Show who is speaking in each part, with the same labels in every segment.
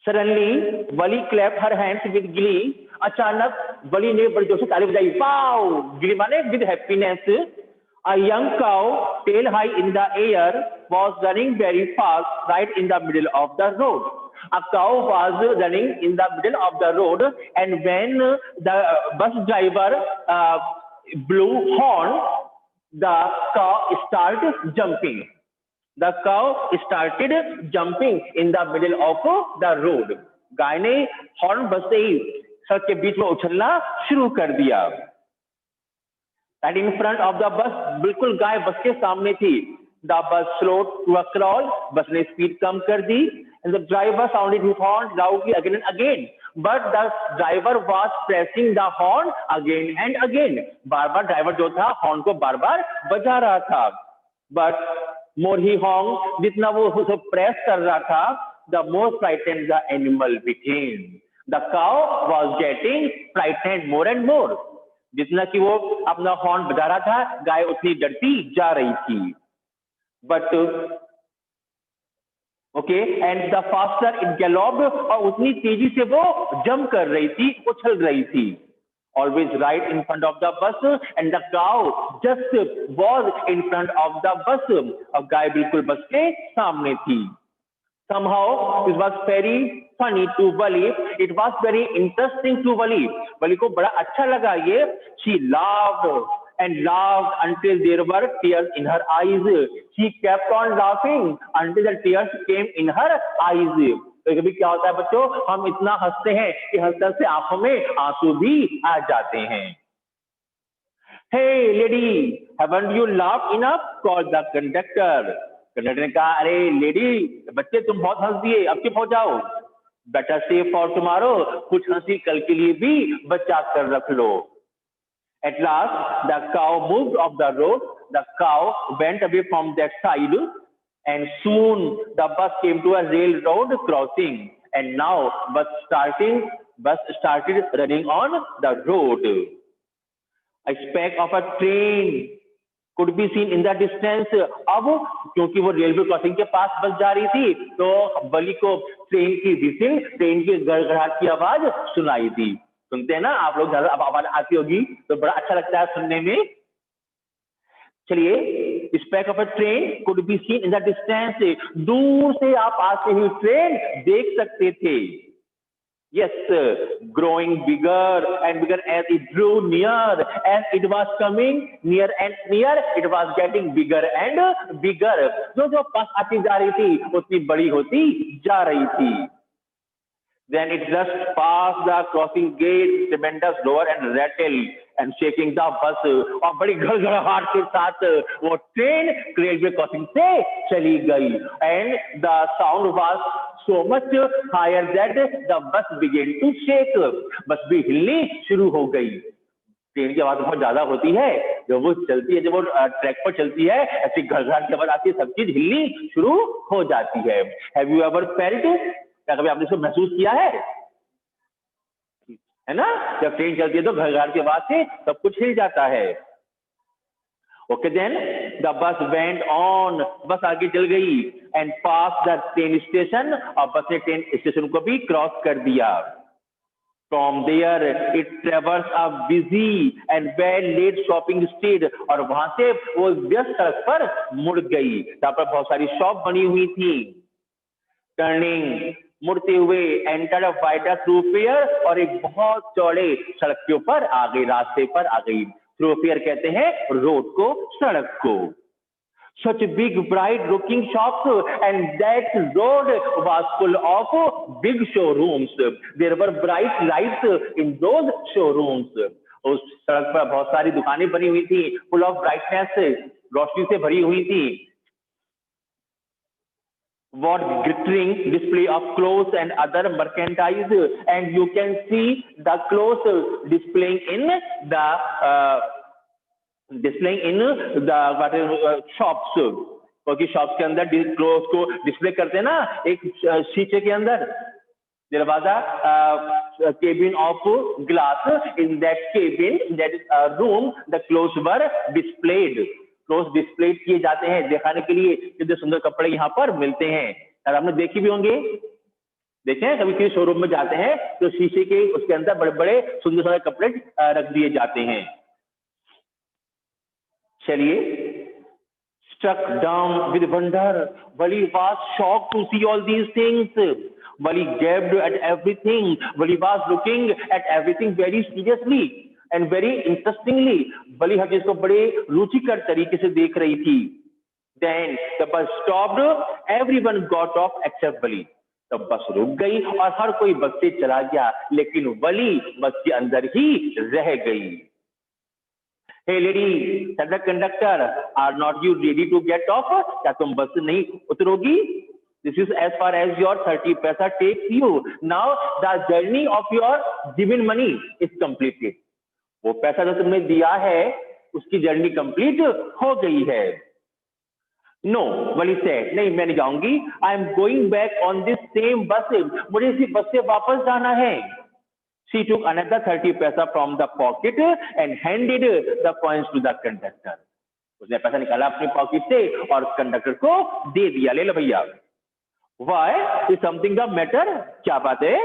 Speaker 1: Suddenly, Wali clapped her hands with glee. अचानक वली ने बड़ी जोर से ताली बजाई. Wow! Glee माने with happiness. A young cow, tail high in the air, was running very fast right in the middle of the road. A cow was running in the middle of the road, and when the bus driver blew horn, the cow started jumping. The cow started jumping in the middle of the road. गाय ने horn बजते ही सड़क के बीच में उछलना शुरू कर दिया. Right in front of the bus, बिल्कुल गाय बस के सामने थी. The bus slowed to a crawl. बस ने स्पीड कम कर दी. And the driver sounded his horn loudly again and again. But the driver was pressing the horn again and again. बार-बार driver जो था हॉर्न को बार-बार बजा रहा था. But more he honked, जितना वो उसे प्रेस कर रहा था, the more frightened the animal became. The cow was getting frightened more and more. जितना कि वो अपना हॉर्न बजा रहा था, गाय उतनी डरती जा रही थी. But okay, and the faster it galloped, और उतनी तेजी से वो जंप कर रही थी, उछल रही थी. Always right in front of the bus, and the cow just was in front of the bus. अब गाय बिल्कुल बस के सामने थी. Somehow it was very funny to Wali. It was very interesting to Wali. Wali को बड़ा अच्छा लगा ये. She laughed and laughed until there were tears in her eyes. She kept on laughing until the tears came in her eyes. कभी क्या होता है बच्चों, हम इतना हंसते हैं कि हंसते से आंखों में आंसू भी आ जाते हैं. Hey lady, haven't you laughed enough? Called the conductor. Conductor ने कहा, अरे लेडी, बच्चे तुम बहुत हंस दिए, अब चुप हो जाओ. बेटर सेव फॉर टुमारो, कुछ हंसी कल के लिए भी बचा कर रख लो. At last, the cow moved off the road. The cow went away from that side, and soon the bus came to a railroad crossing. And now bus started running on the road. A speck of a train could be seen in the distance. अब क्योंकि वो railway crossing के पास बस जा रही थी, तो बली को ट्रेन की विसिल, ट्रेन की गड़गड़ाहट की आवाज सुनाई दी. सुनते हैं ना आप लोग, ज्यादा अब आवाज आती होगी तो बड़ा अच्छा लगता है सुनने में. चलिए, speck of a train could be seen in the distance. दूर से आप आती हुई ट्रेन देख सकते थे. Yes, growing bigger and bigger as it drew near. As it was coming near and near, it was getting bigger and bigger. जो पास आती जा रही थी उतनी बड़ी होती जा रही थी. Then it just passed the crossing gate, tremendous roar and rattle and shaking the bus. और बड़ी गड़गड़ाहट के साथ वो ट्रेन रेलवे क्रॉसिंग से चली गई. And the sound was so much higher that the bus began to shake. बस भी हिलनी शुरू हो गई. ट्रेन की आवाज बहुत ज्यादा होती है, जब वो चलती है, जब वो ट्रैक पर चलती है, ऐसी घड़घड़ाहट की आवाज आती है, सब चीज हिलनी शुरू हो जाती है. Have you ever felt? क्या कभी आपने इसको महसूस किया है ना? जब ट्रेन चलती है तो घड़घड़ाहट की आवाज से सब कुछ हिल जाता है. Okay, then the bus went on. बस आगे चल गई and passed the train station. और बस ने ट्रेन स्टेशन को भी क्रॉस कर दिया. From there it traversed a busy and well-lit shopping street. और वहां से वो व्यस्त सड़क पर मुड़ गई, जहां पर बहुत सारी शॉप बनी हुई थी. Turning, मुड़ते हुए एंटर अ वाइडर थ्रूफेयर, और एक बहुत चौड़े सड़क के ऊपर आ गई, रास्ते पर आ गई. थ्रूफेयर कहते हैं रोड को, सड़क को. Such big bright looking shops, and that road was full of big showrooms. There were bright lights in those showrooms. उस सड़क पर बहुत सारी दुकानें बनी हुई थी, full of brightness, रोशनी से भरी हुई थी. What glittering display of clothes and other merchandise, and you can see the clothes displaying in the shops. क्योंकि शॉप्स के अंदर क्लोथ्स को डिस्प्ले करते हैं ना एक शीशे के अंदर. There was a cabin of glass. In that cabin, in that room, the clothes were displayed. Cloth display किए जाते हैं दिखाने के लिए कितने सुंदर कपड़े यहाँ पर मिलते हैं. और आपने देखे भी होंगे देखें कभी किसी शोरूम में जाते हैं तो शीशे के उसके अंदर बड़े बड़े सुंदर सुंदर कपड़े रख दिए जाते हैं। चलिए, struck down with wonder, Wali was shocked to see all these things. Wali gaped at everything. Wali was looking at everything very seriously and very interestingly. Wali हर चीज को बड़े रुचिकर तरीके से देख रही थी। Then the bus stopped. Everyone got off except Wali. तब बस रुक गई और हर कोई बस से चला गया, लेकिन वली बस के अंदर ही रह गई। Hey lady, said the conductor, are not you ready to get off? क्या तुम बस से नहीं उतरोगी? This is as far as your 30 पैसा takes you. Now the journey of your given money is completed. वो पैसा जो तुमने दिया है, उसकी जर्नी कंप्लीट हो गई है। No, वली said, नहीं मैं नहीं जाऊंगी। I am going back on this same bus. मुझे इसी बस से वापस जाना है। She took another 30 paisa from the pocket and handed the coins to the conductor. उसने पैसा निकाला अपनी पॉकेट से और कंडक्टर को दे दिया, ले लो भैया। Why? Is something the matter? क्या बात है?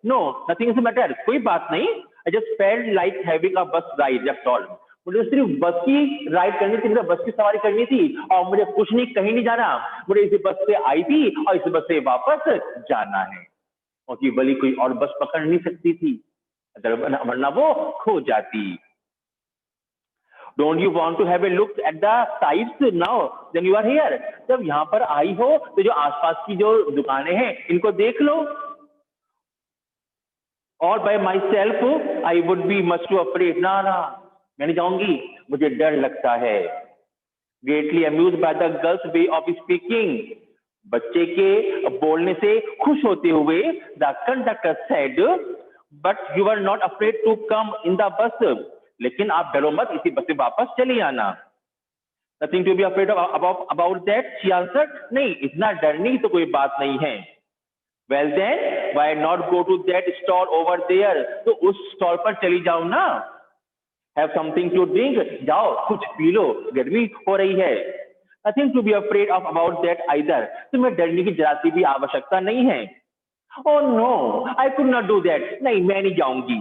Speaker 1: No, nothing is the matter. कोई बात नहीं। I just felt like having a bus ride, that's all. मुझे सिर्फ बस की राइड करनी थी, मुझे बस की सवारी करनी थी और मुझे कुछ नहीं, कहीं नहीं जाना। मुझे इसी बस से आई थी और इसी बस से वापस जाना है, क्योंकि वली कोई और बस पकड़ नहीं सकती थी, वरना वो खो जाती। Don't you want to have a look at the sights now when you are here? जब यहाँ पर आई हो तो जो आसपास की जो दुकानें हैं इनको देख लो। और by myself I would be much too afraid. ना ना मैं नहीं जाऊंगी, मुझे डर लगता है। Greatly amused by the girl's way of speaking, बच्चे के बोलने से खुश होते हुए the conductor said, but you are not afraid to come in the bus. लेकिन आप डरो मत, इसी बस से वापस चले आना। Nothing to be afraid of about that, she answered. नहीं, इतना डरने तो कोई बात नहीं है। Well then, why not go to that stall over there? तो उस स्टॉल पर चली जाओ ना। Have something to drink, जाओ कुछ पी लो, गर्मी हो रही है। Nothing to be afraid of about that either. तुम्हें डरने की जरा सी भी आवश्यकता नहीं है। Oh no, I could not do that. नहीं, मैं नहीं जाऊंगी।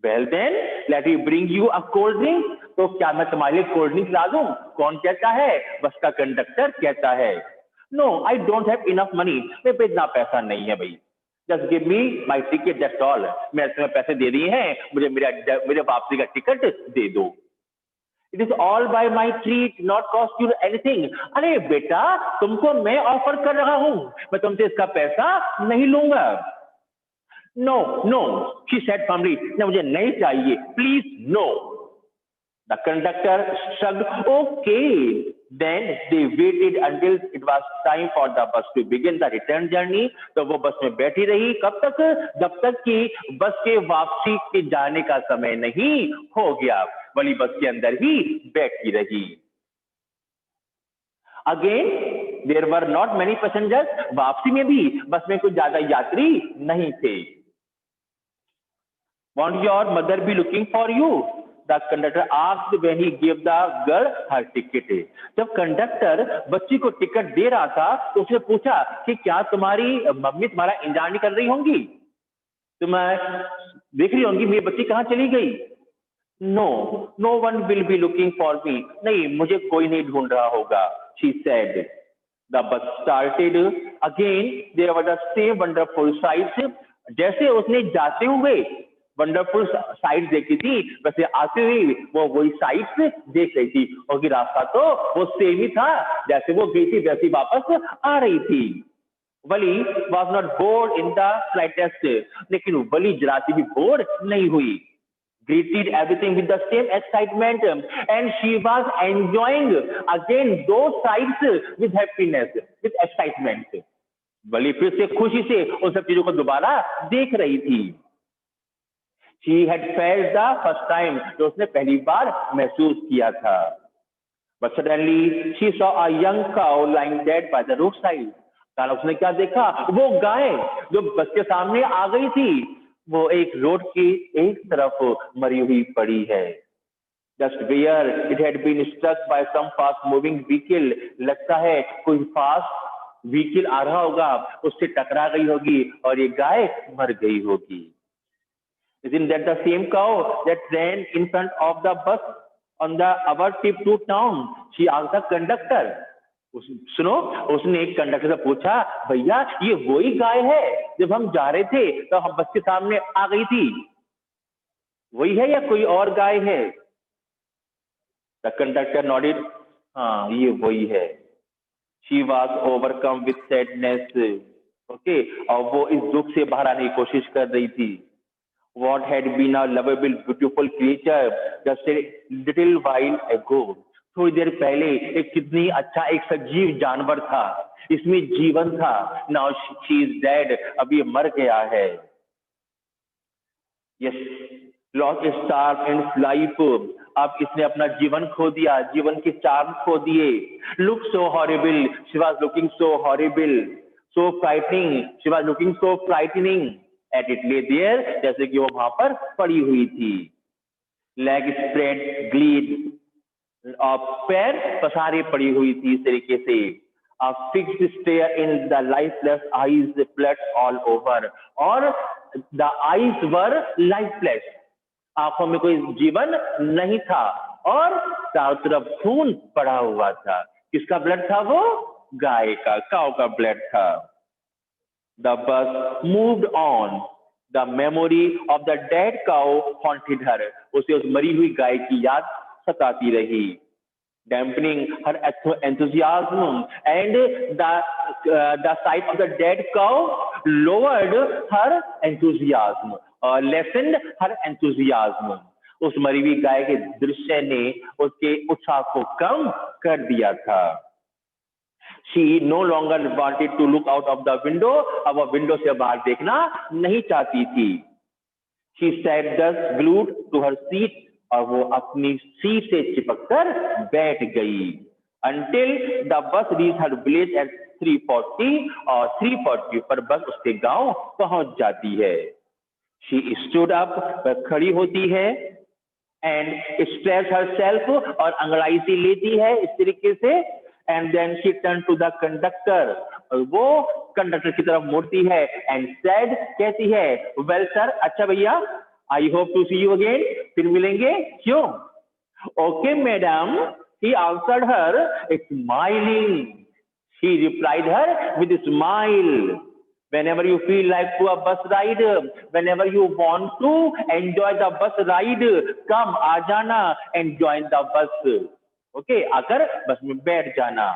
Speaker 1: Well then, let me bring you a cold drink. तो क्या मैं तुम्हारे लिए कोल्ड ड्रिंक ला दूं? कौन कहता है? बस का कंडक्टर कहता है। No, I don't have enough money. मेरे पे इतना पैसा नहीं है भाई। Just give me my ticket, that's all. मैंने तुम्हें पैसे दे दिए हैं, मुझे मेरे वापसी का टिकट दे दो। It is all by my treat, not cost you anything. अरे बेटा, तुमको मैं ऑफर कर रहा हूं, मैं तुमसे इसका पैसा नहीं लूंगा। No, no, she said firmly. ना मुझे नहीं चाहिए, please no. The conductor shrugged. Okay, then they waited until it was time for the bus to begin the return journey. तो वो बस में बैठी रही कब तक? जब तक कि बस के वापसी के जाने का समय नहीं हो गया। वली बस के अंदर ही बैठी रही। Again, there were not many passengers. वापसी में भी बस में कुछ ज्यादा यात्री नहीं थे। Won't your mother be looking for you? The conductor asked when he gave the girl her ticket. जब कंडक्टर बच्ची को टिकट दे रहा था तो उसने पूछा कि क्या तुम्हारी मम्मी तुम्हारा इंतजार नहीं कर रही होंगी? तुम देख रही होंगी मेरी बच्ची कहाँ चली गई? No, no one will be looking for me. नहीं, मुझे कोई नहीं ढूंढ रहा होगा, she said. The bus started again. There were the same wonderful sights. जैसे उसने जाते हुए वंडरफुल साइट देखी थी, वैसे आते हुए वो वही साइट्स देख रही थी, और रास्ता तो वो सेम ही था, जैसे वो गई थी वैसे वापस आ रही थी। वली was not bored in the slightest, लेकिन वली जरा सी भी बोर नहीं हुई। Greeted everything with the same excitement and she was enjoying again those sights with happiness, with excitement. वली फिर से खुशी से उन सब चीजों को दोबारा देख रही थी। She had felt the first time, जो उसने पहली बार महसूस किया था। But suddenly she saw a young cow lying dead by the roadside. कारण उसने क्या देखा? वो गाय जो बस के सामने आ गई थी, वो एक रोड की एक तरफ मरी हुई पड़ी है। Just where it had been struck by some fast moving vehicle. लगता है कोई फास्ट व्हीकल आ रहा होगा, उससे टकरा गई होगी और ये गाय मर गई होगी। Isn't that the same cow that ran in front of the bus on the our trip to town? She asked the conductor. सुनो, उसने एक कंडक्टर से पूछा, भैया ये वही गाय है जब हम जा रहे थे तो हम बस के सामने आ गई थी, वही है या कोई और गाय है? द कंडक्टर नॉडेड, हाँ ये वही है। She was overcome with sadness, okay, और वो इस दुख से बाहर आने की कोशिश कर रही थी। What had been a lovable, beautiful creature just a little while ago. थोड़ी देर पहले एक कितनी अच्छा एक सजीव जानवर था, इसमें जीवन था। Now she is dead, अब ये मर गया है। Yes, lost its charm and life. अब इसने अपना जीवन खो दिया, जीवन के चार्म खो दिए। Look so horrible, she was looking so horrible, so frightening, she was looking so frightening. At it lay there, जैसे कि वो वहां पर पड़ी हुई थी। Leg spread, gleed, और पैर पसारे पड़ी हुई थी इस तरीके से। A fixed stare in the lifeless eyes, blood all over, और the eyes were lifeless, आंखों में कोई जीवन नहीं था और चारों तरफ खून पड़ा हुआ था। किसका ब्लड था वो? गाय का, काऊ का ब्लड था। The bus moved on. The memory of the dead cow haunted her. उसे उस मरी हुई गाय की याद सताती रही। Dampening her enthusiasm, and the sight of the dead cow lowered her enthusiasm, lessened her enthusiasm. उस मरी हुई गाय के दृश्य ने उसके उत्साह को कम कर दिया था। She no longer wanted to look out of the window. अब वह विंडो से बाहर देखना नहीं चाहती थी। She sat thus glued to her seat, और वो अपनी सीट से चिपककर बैठ गई। Until the bus reached her village at 3:40, और 3:40 पर बस उसके गांव पहुंच जाती है। She stood up, वह खड़ी होती है, and stretched herself, और अंगड़ाई से लेती है इस तरीके से। And then she turned to the conductor, और वो कंडक्टर की तरफ मुड़ती है and said, कहती है, well sir, अच्छा भैया, I hope to see you again, फिर मिलेंगे, क्यों? Okay madam, he answered her, smiling. He replied her with a smile. Whenever you feel like to a bus ride, whenever you want to enjoy the bus ride, come आ जाना and join the bus. Okay, आकर बस में बैठ जाना।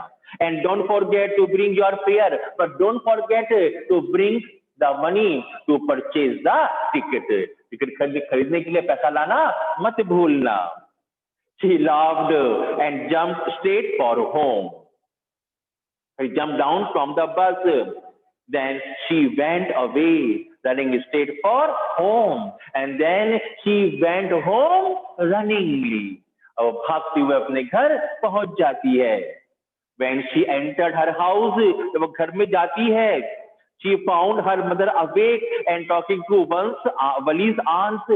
Speaker 1: And don't forget to bring your fare, but don't forget to bring the money to purchase the ticket. Ticket खरीदने के लिए पैसा लाना मत भूलना। She laughed and jumped straight for home. She jumped down from the bus. Then she went away, running straight for home. And then she went home runningly. और भागते हुए अपने घर पहुंच जाती है। When she entered her house, जब वो घर में जाती है, she found her mother awake and talking to Wali's aunt.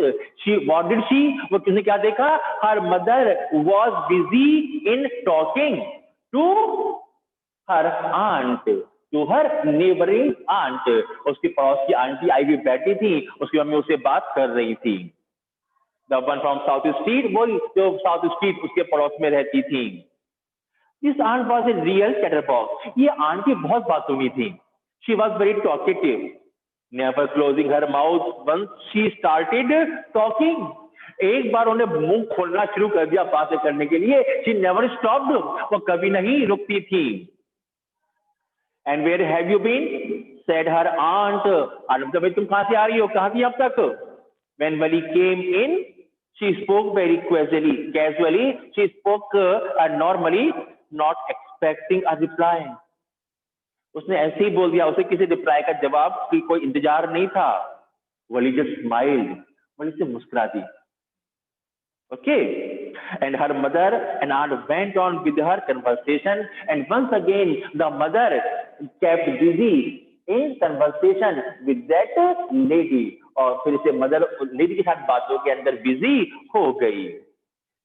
Speaker 1: What did she? वो किसने क्या देखा? Her mother was busy in talking to her aunt, to her neighboring aunt. उसकी पड़ोस की आंटी आई हुई बैठी थी, उसकी मम्मी उससे बात कर रही थी। The one from South Street, वो जो South Street उसके पड़ोस में रहती थी। This aunt was a real chatterbox. ये आंटी बहुत बातूनी थी। She was very talkative, never closing her mouth once she started talking. एक बार उन्हें मुंह खोलना शुरू कर दिया बातें करने के लिए। She never stopped. वो कभी नहीं रुकती थी। And where have you been? Said her aunt. भाई तुम कहाँ से आ रही हो? कहाँ थी अब तक? When Wali came in, she spoke very casually. She spoke normally, not expecting a reply. उसने ऐसे ही बोल दिया, उसे किसी रिप्लाई का जवाब की कोई इंतजार नहीं था। Wali just smiled. वली से मुस्कुरा दी। Okay, and her mother and aunt went on with her conversation, and once again the mother kept busy in conversation with that lady, और फिर से मदर लेडी के साथ बातों के अंदर बिजी हो गई।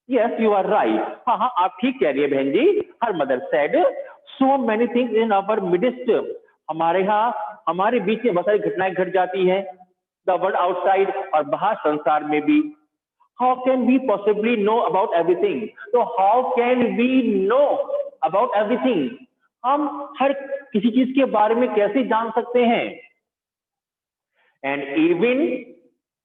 Speaker 1: Yes, you are right. हाँ हाँ, आप ठीक कह रही है बहन जी। Her mother said, so many things in our midst, हमारे यहाँ हमारे बीच में बहुत सारी घटनाएं घट जाती हैं, द वर्ल्ड आउटसाइड और बाहर संसार में भी। How can we possibly know about everything, तो how can we know about everything, हम हर किसी चीज के बारे में कैसे जान सकते हैं। And even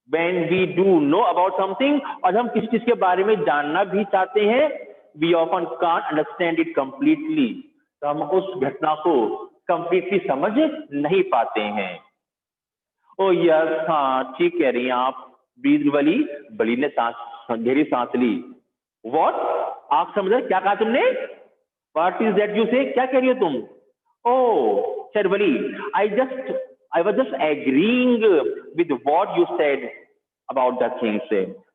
Speaker 1: when we do know about something, और हम किसी चीज के बारे में जानना भी चाहते हैं, we often can't understand it completely, तो हम उस घटना को कंप्लीटली समझ नहीं पाते हैं। ओ यस, हाँ ठीक कह रही हैं आप, ब्रीद बली, बली ने सांस गहरी सांस ली। व्हाट, आप समझ क्या कहा तुमने? व्हाट इज दैट यू से, क्या कह रही हो तुम? ओ said Bali, I was just agreeing with what you said about the things,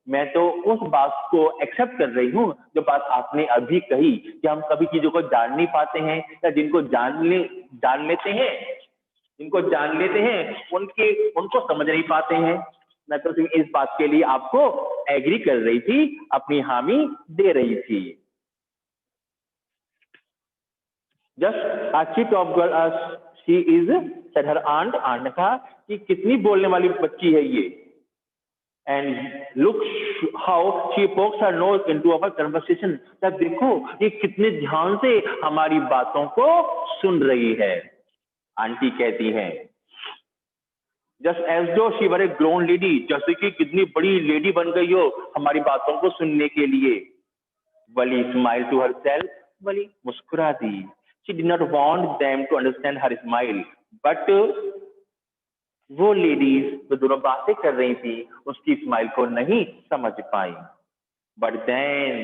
Speaker 1: मैं तो उस बात को एक्सेप्ट कर रही हूँ जो बात आपने अभी कही कि हम कभी चीजों को जान नहीं पाते हैं, या जिनको जान लेते हैं उनको समझ नहीं पाते हैं। मैं तो इस बात के लिए आपको एग्री कर रही थी, अपनी हामी दे रही थी। Just a chit of girl she is, said her aunt, aunt ने कहा कि कितनी बोलने वाली बच्ची है ये। And look how she pokes her nose into our conversation, तब देखो ये कितने ध्यान से हमारी बातों को सुन रही है। आंटी कहती हैं, जस्ट एज दो she were A grown lady, जैसे कि कितनी बड़ी लेडी बन गई हो हमारी बातों को सुनने के लिए। वली स्माइल टू हर सेल्फ, वली मुस्कुरा दी। She did not want them to understand her smile, but वो लेडीज जो दोनों बातें कर रही थी उसकी स्माइल को नहीं समझ पाई। But then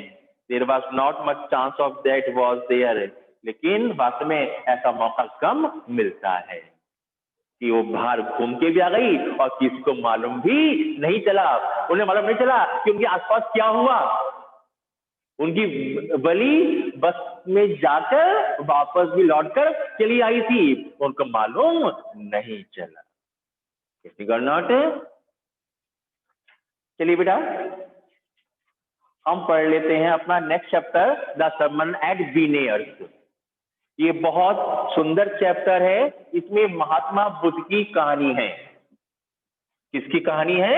Speaker 1: there was not much chance of that was there, लेकिन वास्तव में ऐसा मौका कम मिलता है कि वो बाहर घूम के भी आ गई और किसी को मालूम भी नहीं चला। उन्हें मालूम नहीं चला कि उनके आसपास क्या हुआ। उनकी बली बस में जाकर वापस भी लौटकर चली आई थी, उनको मालूम नहीं चला। नॉट, चलिए बेटा हम पढ़ लेते हैं अपना next chapter, the sermon at Benares. ये बहुत सुंदर चैप्टर है, इसमें महात्मा बुद्ध की कहानी है। किसकी कहानी है?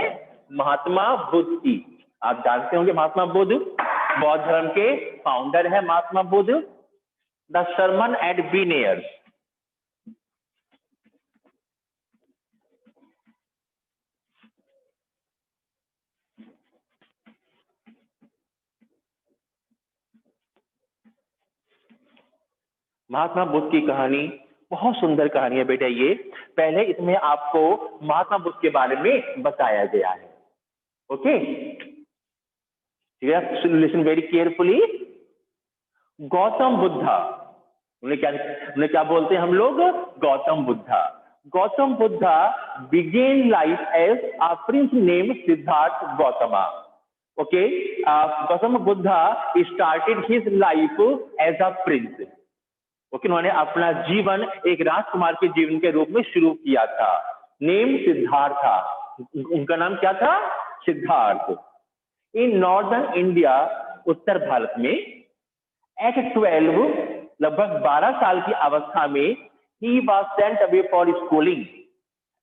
Speaker 1: महात्मा बुद्ध की। आप जानते होंगे महात्मा बुद्ध बौद्ध धर्म के फाउंडर है Mahatma Buddha. The sermon at Benares. Mahatma Buddha की कहानी बहुत सुंदर कहानी है बेटा। ये पहले इसमें आपको महात्मा बुद्ध के बारे में बताया गया है। Okay, listen very carefully. Gautam Buddha, उन्हें क्या बोलते हैं हम लोग? Gautam Buddha. Gautam Buddha began life as a prince name Siddhartha Gautama. Okay, Gautam Buddha started his life as a prince. Okay, उन्होंने अपना जीवन एक राजकुमार के जीवन के रूप में शुरू किया था। नेम सिद्धार्थ था, उनका नाम क्या था? सिद्धार्थ। इन नॉर्दर्न इंडिया, उत्तर भारत में, एट 12, लगभग 12 साल की अवस्था में, he was sent away for schooling.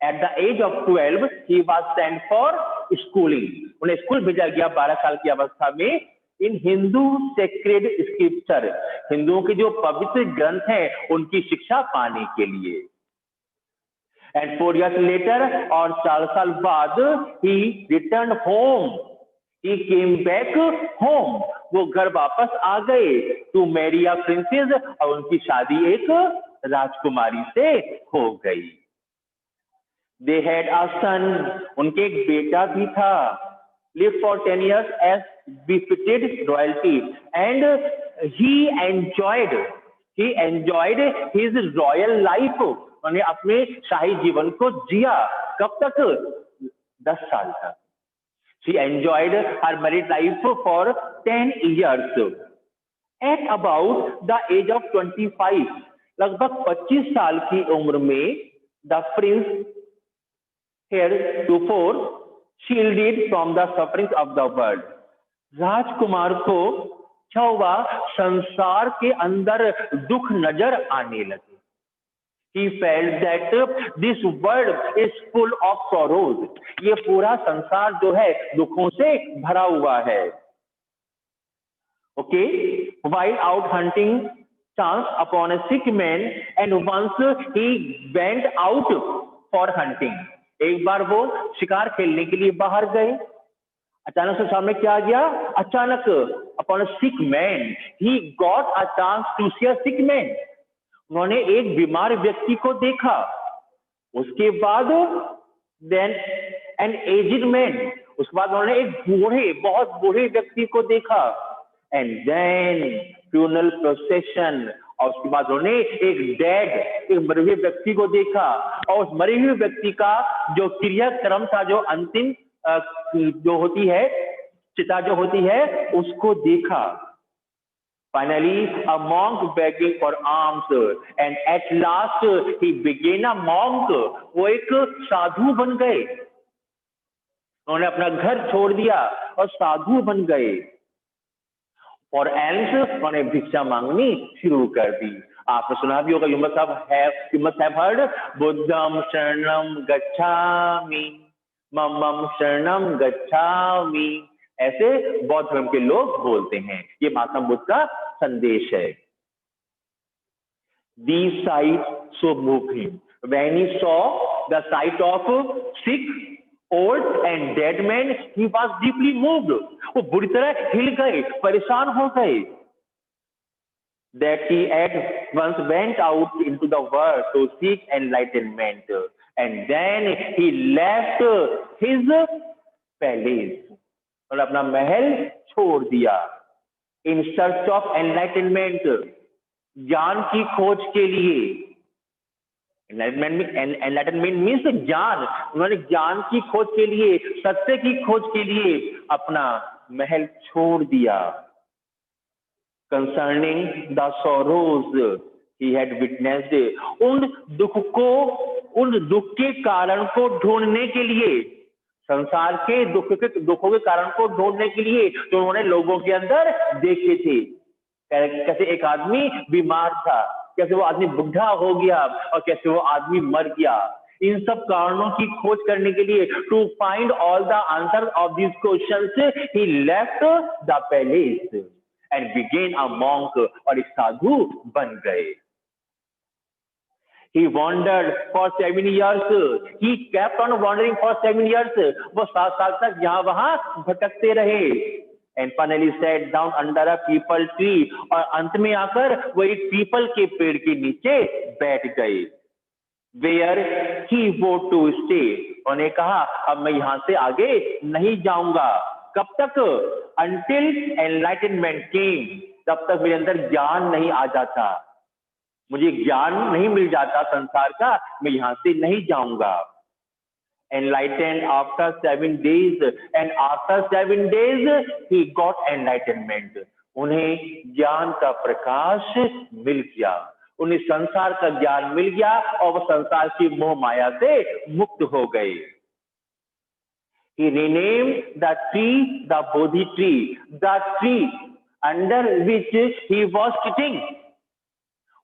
Speaker 1: At the age of 12 he was sent for schooling. उन्हें स्कूल भेजा गया 12 साल की अवस्था में। इन हिंदू सेक्रेड स्क्रिप्चर, हिंदुओं के जो पवित्र ग्रंथ हैं उनकी शिक्षा पाने के लिए। एंड 4 years लेटर, और 4 साल बाद, ही रिटर्न होम, ही केम बैक होम, वो घर वापस आ गए टू मैरी अ प्रिंसेस, और उनकी शादी एक राजकुमारी से हो गई। दे हैड अ सन, उनके एक बेटा भी था। lived for 10 years as befitted royalty, and he enjoyed his royal life, उन्हें अपने शाही जीवन को जिया। कब तक? 10 साल तक। She enjoyed her married life for 10 years. At about the age of 25, लगभग 25 साल की उम्र में, the prince heretofore shielded from the sufferings of the world, राजकुमार को क्या हुआ, संसार के अंदर दुख नजर आने लगे। He felt that this world is full of sorrows. ये पूरा संसार जो है दुखों से भरा हुआ है। Okay, while out hunting, chanced upon a sick man, and once he went out for hunting. एक बार वो शिकार खेलने के लिए बाहर गए, अचानक से सामने क्या आ गया, अचानक upon a sick man, he got a chance to see a sick man. उन्होंने एक बीमार व्यक्ति को देखा, उसके बाद देन एन एज्ड मैन, उसके बाद उन्होंने एक बूढ़े, बहुत बूढ़े व्यक्ति को देखा, एंड देन फ्यूनरल प्रोसेशन, और उसके बाद उन्होंने एक डेड, एक मरे हुए व्यक्ति को देखा, और उस मरे हुए व्यक्ति का जो क्रियाक्रम था, जो अंतिम जो होती है, चिता जो होती है, उसको देखा। Finally, a monk begging for alms, and at last he became a monk. वो एक साधु बन गए, उन्होंने अपना घर छोड़ दिया और साधु बन गए। For alms, उन्होंने भिक्षा मांगनी शुरू कर दी। आपने सुना भी होगा, you must have heard, बुद्धम शरणम गच्छामि, मम्मम शरणम गच्छामि, ऐसे बौद्ध धर्म के लोग बोलते हैं। ये महात्मा बुद्ध का संदेश है। These sights so moved him. When he saw the sight of sick, old and dead men, he was deeply moved. वो बुरी तरह हिल गए, परेशान हो गए। That he at once went out into the world to seek enlightenment, and then he left his palace, और अपना महल छोड़ दिया। इन सर्च ऑफ एनलाइटनमेंट, ज्ञान की खोज के लिए। एनलाइटनमेंट मीन्स ज्ञान, उन्होंने ज्ञान की खोज के लिए, सत्य की खोज के लिए अपना महल छोड़ दिया। Concerning the sorrows he had witnessed, उन दुख के कारण को ढूंढने के लिए, संसार के दुखों के कारण को ढूंढने के लिए जो उन्होंने लोगों के अंदर देखे थे। कैसे एक आदमी बीमार था, कैसे वो आदमी बुढ़ा हो गया, और कैसे वो आदमी मर गया। इन सब कारणों की खोज करने के लिए, to find all the answer of this questions, he left the palace and began a monk, और एक साधु बन गए। He wandered for 7 years. He kept on wandering for 7 years. वो 7 साल तक यहाँ वहाँ भटकते रहे। And finally sat down under a peepal tree. और अंत में आकर वो एक पीपल के पेड़ के नीचे बैठ गए। Where he vowed to stay. उन्होंने कहा, अब मैं यहाँ से आगे नहीं जाऊंगा। कब तक? Until enlightenment came. तब तक मेरे अंदर ज्ञान नहीं आ जाता, मुझे ज्ञान नहीं मिल जाता संसार का, मैं यहां से नहीं जाऊंगा। Enlightened after 7 days, and after 7 days he got enlightenment. उन्हें ज्ञान का प्रकाश मिल गया, उन्हें संसार का ज्ञान मिल गया, और वो संसार की मोह माया से मुक्त हो गए। He renamed the tree the Bodhi tree, the tree under which he was sitting.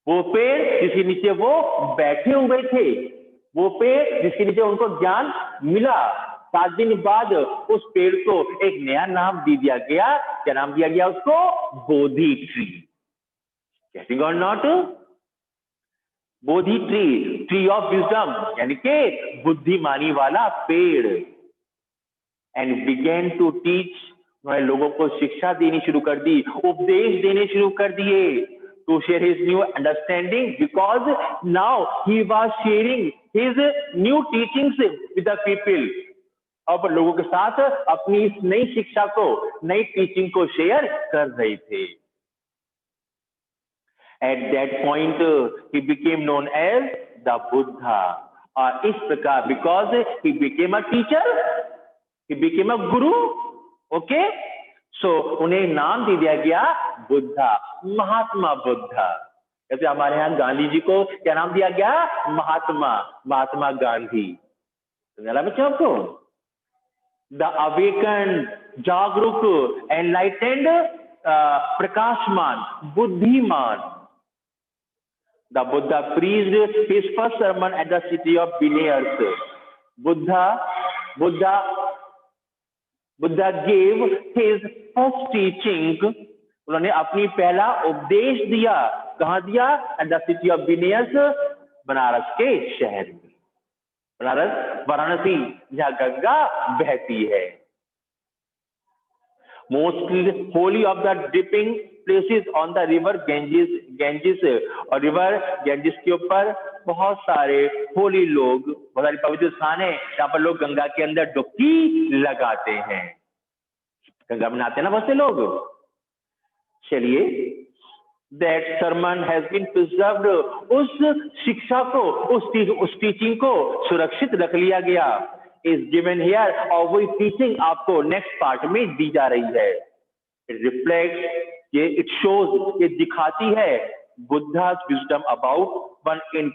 Speaker 1: वो पेड़ जिसके नीचे वो बैठे हुए थे, वो पेड़ जिसके नीचे उनको ज्ञान मिला। 7 दिन बाद उस पेड़ को एक नया नाम दे दिया गया। क्या नाम दिया गया उसको? बोधि ट्री। गेटिंग और not? Bodhi tree, tree of wisdom, यानी कि बुद्धिमानी वाला पेड़। एंड बिगेन टू टीच, उन्होंने लोगों को शिक्षा देनी शुरू कर दी, उपदेश देने शुरू कर दिए। To share his new understanding, because now he was sharing his new teachings with the people. अब लोगों के साथ अपनी इस नई शिक्षा को, नई टीचिंग को शेयर कर रहे थे। At that point, he became known as the Buddha. और इस प्रकार, because he became a teacher, he became a guru, okay? So, उन्हें नाम दे दिया गया बुद्धा, महात्मा बुद्धा। जैसे हमारे यहाँ गांधी जी को क्या नाम दिया गया? महात्मा गांधी। समझा बच्चों आपको? द अवेकन, जागरूक, एनलाइटेंड प्रकाशमान, बुद्धिमान। The Buddha preached his first sermon at the city of Benares. Buddha gave his first teaching. उन्होंने अपनी पहला उपदेश दिया, कहाँ दिया? At the city of Benares, Banaras के शहर में। बनारस वाराणसी जहाँ गंगा बहती है। Mostly holy of the dipping places on the river Ganges और रिवर गैंजिस के ऊपर बहुत सारे होली लोग, बहुत सारे पवित्र स्थान है जहाँ पर लोग गंगा के अंदर डुबकी लगाते हैं। गंगा में नहाते हैं ना बहुत से लोग। चलिए, that sermon has been preserved, उस शिक्षा को, उस टीचिंग को सुरक्षित रख लिया गया। is given here और वही टीचिंग आपको नेक्स्ट पार्ट में दी जा रही है। It reflects, it shows, ये दिखाती है बुद्धा's wisdom about one in